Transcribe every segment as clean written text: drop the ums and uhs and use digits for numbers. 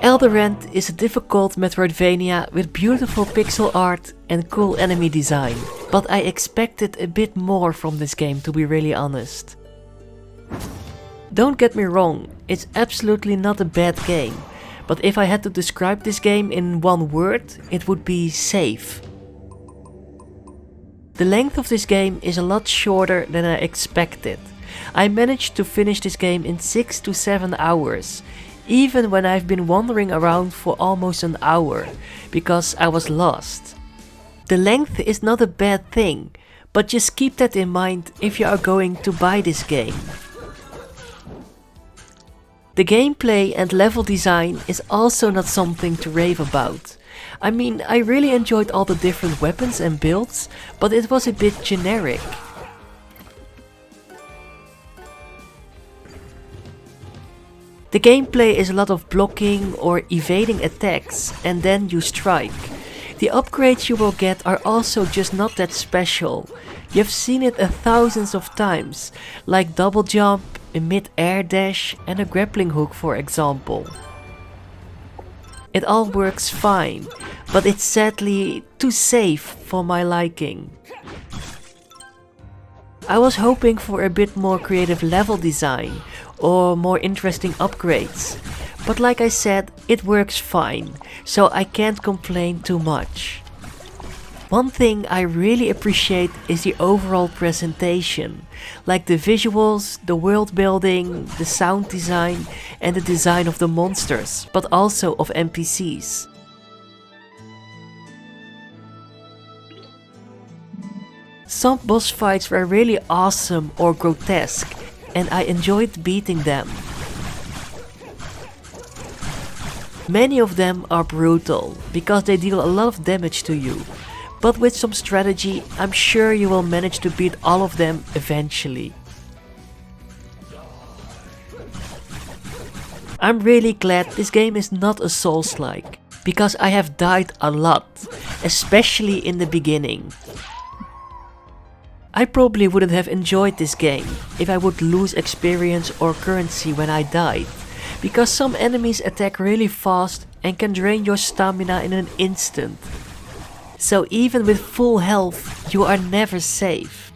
Elderand is a difficult metroidvania with beautiful pixel art and cool enemy design, but I expected a bit more from this game, to be really honest. Don't get me wrong, it's absolutely not a bad game, but if I had to describe this game in one word, it would be safe. The length of this game is a lot shorter than I expected. I managed to finish this game in 6 to 7 hours, even when I've been wandering around for almost an hour, because I was lost. The length is not a bad thing, but just keep that in mind if you are going to buy this game. The gameplay and level design is also not something to rave about. I mean, I really enjoyed all the different weapons and builds, but it was a bit generic. The gameplay is a lot of blocking or evading attacks and then you strike. The upgrades you will get are also just not that special. You've seen it thousands of times, like double jump, a mid-air dash and a grappling hook, for example. It all works fine, but it's sadly too safe for my liking. I was hoping for a bit more creative level design or more interesting upgrades, but like I said, it works fine, so I can't complain too much. One thing I really appreciate is the overall presentation, like the visuals, the world building, the sound design and the design of the monsters, but also of NPCs. Some boss fights were really awesome or grotesque, and I enjoyed beating them. Many of them are brutal, because they deal a lot of damage to you. But with some strategy, I'm sure you will manage to beat all of them eventually. I'm really glad this game is not a Souls-like, because I have died a lot, especially in the beginning. I probably wouldn't have enjoyed this game if I would lose experience or currency when I died, because some enemies attack really fast and can drain your stamina in an instant. So even with full health, you are never safe.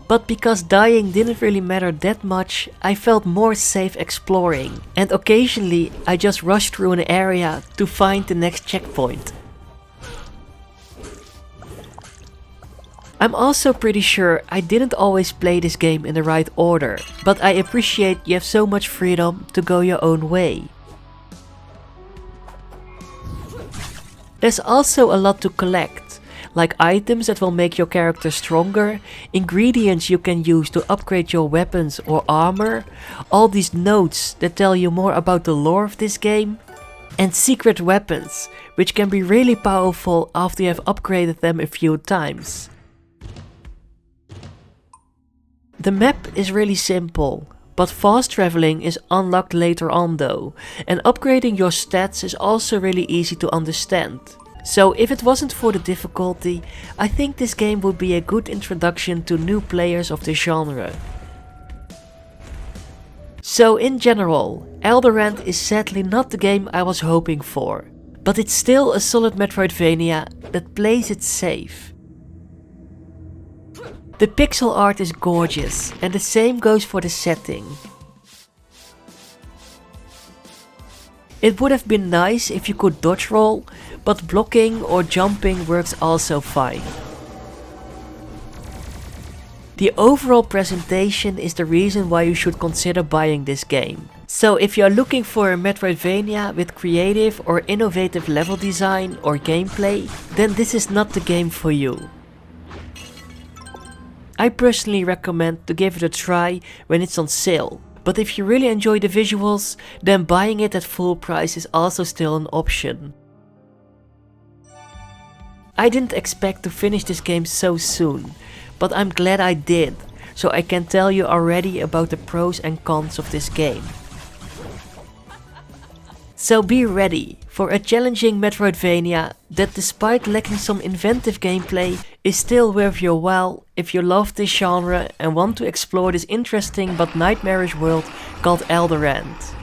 But because dying didn't really matter that much, I felt more safe exploring, and occasionally I just rushed through an area to find the next checkpoint. I'm also pretty sure I didn't always play this game in the right order, but I appreciate you have so much freedom to go your own way. There's also a lot to collect, like items that will make your character stronger, ingredients you can use to upgrade your weapons or armor, all these notes that tell you more about the lore of this game, and secret weapons, which can be really powerful after you have upgraded them a few times. The map is really simple, but fast traveling is unlocked later on though, and upgrading your stats is also really easy to understand. So if it wasn't for the difficulty, I think this game would be a good introduction to new players of the genre. So in general, Elderand is sadly not the game I was hoping for, but it's still a solid Metroidvania that plays it safe. The pixel art is gorgeous, and the same goes for the setting. It would have been nice if you could dodge roll, but blocking or jumping works also fine. The overall presentation is the reason why you should consider buying this game. So if you are looking for a Metroidvania with creative or innovative level design or gameplay, then this is not the game for you. I personally recommend to give it a try when it's on sale, but if you really enjoy the visuals, then buying it at full price is also still an option. I didn't expect to finish this game so soon, but I'm glad I did, so I can tell you already about the pros and cons of this game. So be ready for a challenging metroidvania that, despite lacking some inventive gameplay, is still worth your while if you love this genre and want to explore this interesting but nightmarish world called Elderand.